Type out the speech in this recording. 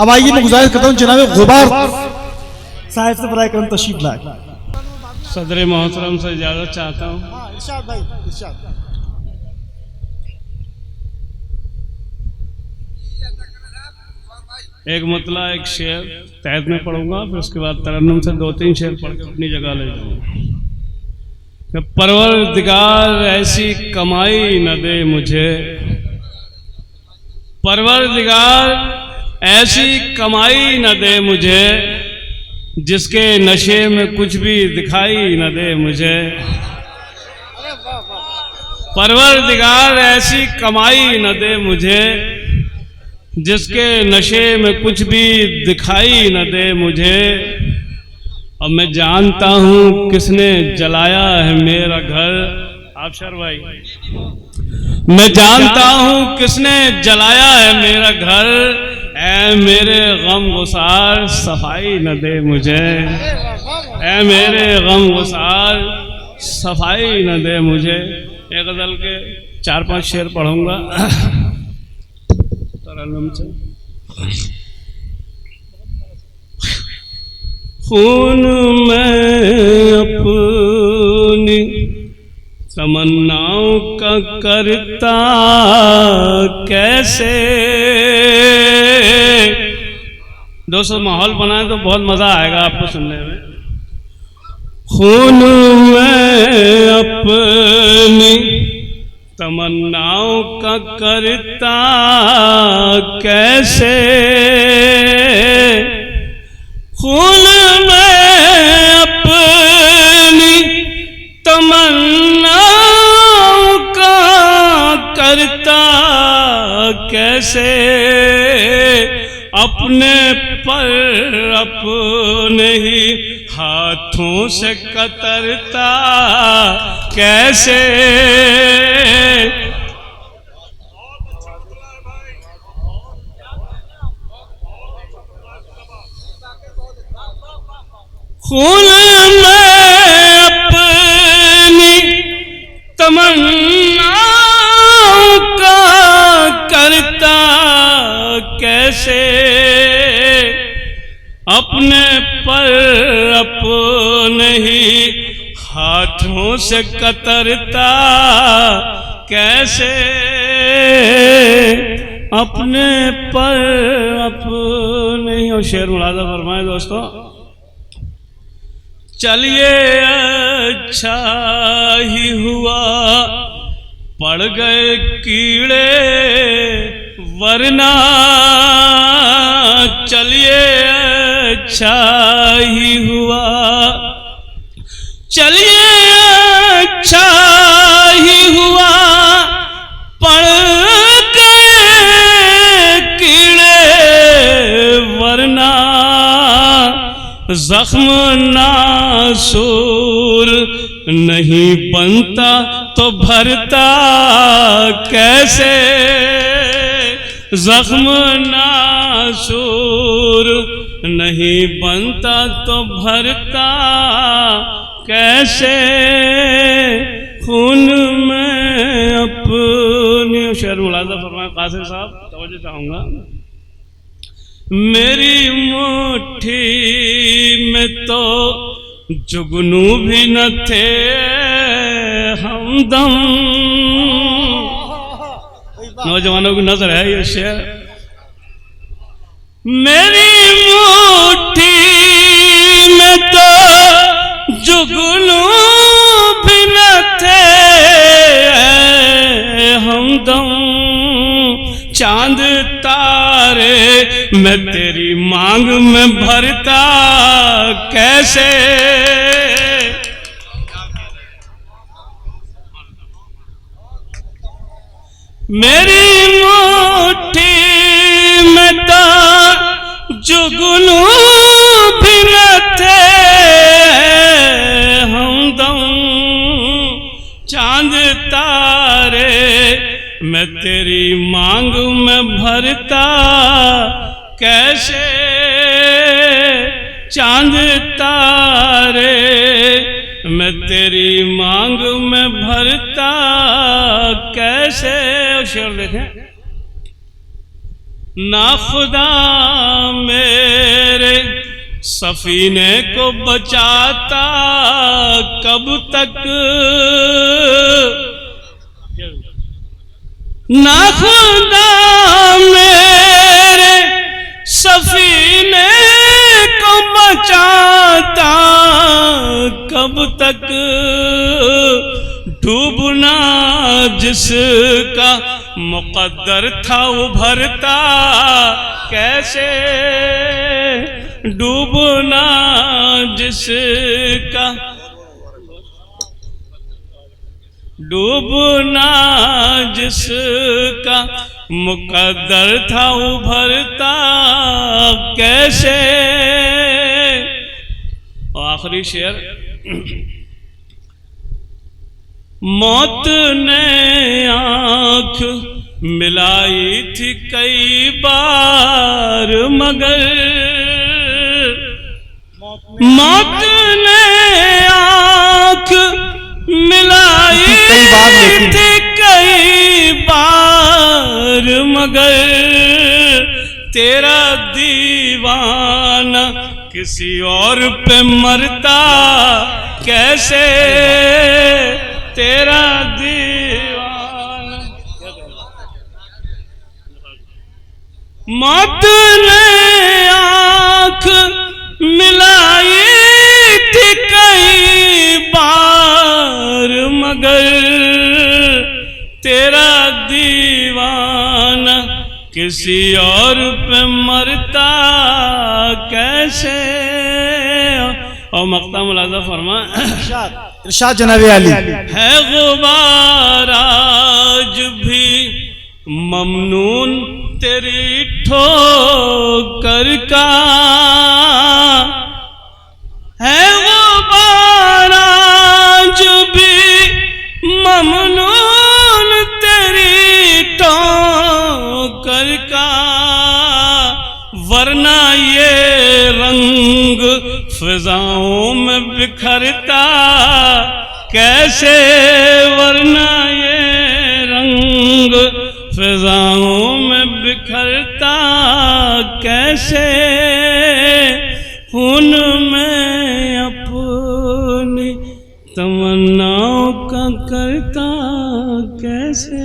अब आइए मैं गुजारिश करता हूँ जनाब गुबार साहिब से बराए करम तशरीफ लाए। सदर मोहतरम से इजाज़त चाहता हूँ। इरशाद भाई इरशाद। एक मतला एक शेर तहत में पढ़ूंगा, फिर उसके बाद तरन्नुम से 2-3 शेर पढ़ के अपनी जगह ले जाऊंगा। परवरदिगार ऐसी कमाई न दे मुझे, परवरदिगार ऐसी कमाई न दे मुझे, जिसके नशे में कुछ भी दिखाई न दे मुझे। परवरदिगार ऐसी कमाई न दे मुझे, जिसके नशे में कुछ भी दिखाई न दे मुझे। अब मैं जानता हूँ किसने जलाया है मेरा घर। आबशर भाई, मैं जानता हूँ किसने जलाया है मेरा घर। ऐ मेरे गम गुसार सफाई न दे मुझे, ऐ मेरे गम गुसार सफाई न दे मुझे। एक गजल के 4-5 शेर पढ़ूंगा तरन्नुम से। खून में अपनी तमन्नाओं का करता कैसे। दोस्तों माहौल बनाए तो बहुत मजा आएगा आपको सुनने में। खून में अपनी तमन्नाओं का करता कैसे, खून में अपनी तमन्नाओं का करता कैसे। अपने पर अपने ही हाथों से कतरता कैसे। खून में अपनी तमन्नाओं का करता कैसे। अपने पर अपने ही हाथों से कतरता कैसे। अपने पर अपने ही। और शेर मुलाजा फरमाए दोस्तों। चलिए अच्छा ही हुआ पड़ गए कीड़े, वरना चलिए अच्छा ही हुआ, चलिए अच्छा ही हुआ पड़ गए कीड़े, वरना जख्म नासूर नहीं बनता तो भरता कैसे। जख्म नासूर नहीं बनता तो भरता कैसे। खून में अपनी। शेर मुलाजा फरमाए कासिर साहब, तवज्जो चाहूंगा। मेरी मुट्ठी में तो जुगनू भी न थे हमदम। नौजवानों की नजर है ये शेर। मेरी मुट्ठी में तो जुगनू भी न थे हमदम। चांद तारे मैं तेरी मांग में भरता कैसे। मेरी मुट्ठी में तो जुगनू भी न थे हमदम। चांद तारे मैं तेरी मांग में भरता कैसे। चांद तारे मैं तेरी मांग में भरता कैसे। शेर देखें। ना खुदा मेरे सफीने को बचाता कब तक, ना खुदा मेरे सफीने को बचाता कब तक, डूबना जिसका मुकद्दर था उभरता कैसे, डूबना जिसका, डूबना जिसका मुकद्दर था उभरता कैसे। और आखिरी शेर, मौत ने आंख मिलाई थी कई बार मगर, मौत ने आंख मिलाई थी कई बार मगर, तेरा दीवाना किसी और पे मरता कैसे, तेरा दीवाना। मौत ने आंख मिलाई थी कई बार मगर, तेरा दीवाना किसी और पे मरता कैसे। और मक्ता मुलाजा फरमा, इरशाद जनाबे आली, है गुबार आज भी ममनून तेरी ठोकर का, है गुबार आज भी ममनून तेरी ठोकर का, वरना ये रंग फिजाओं में बिखरता कैसे, वरना ये रंग फिजाओं में बिखरता कैसे, उनमें अपनी तमन्नाओं का करता कैसे।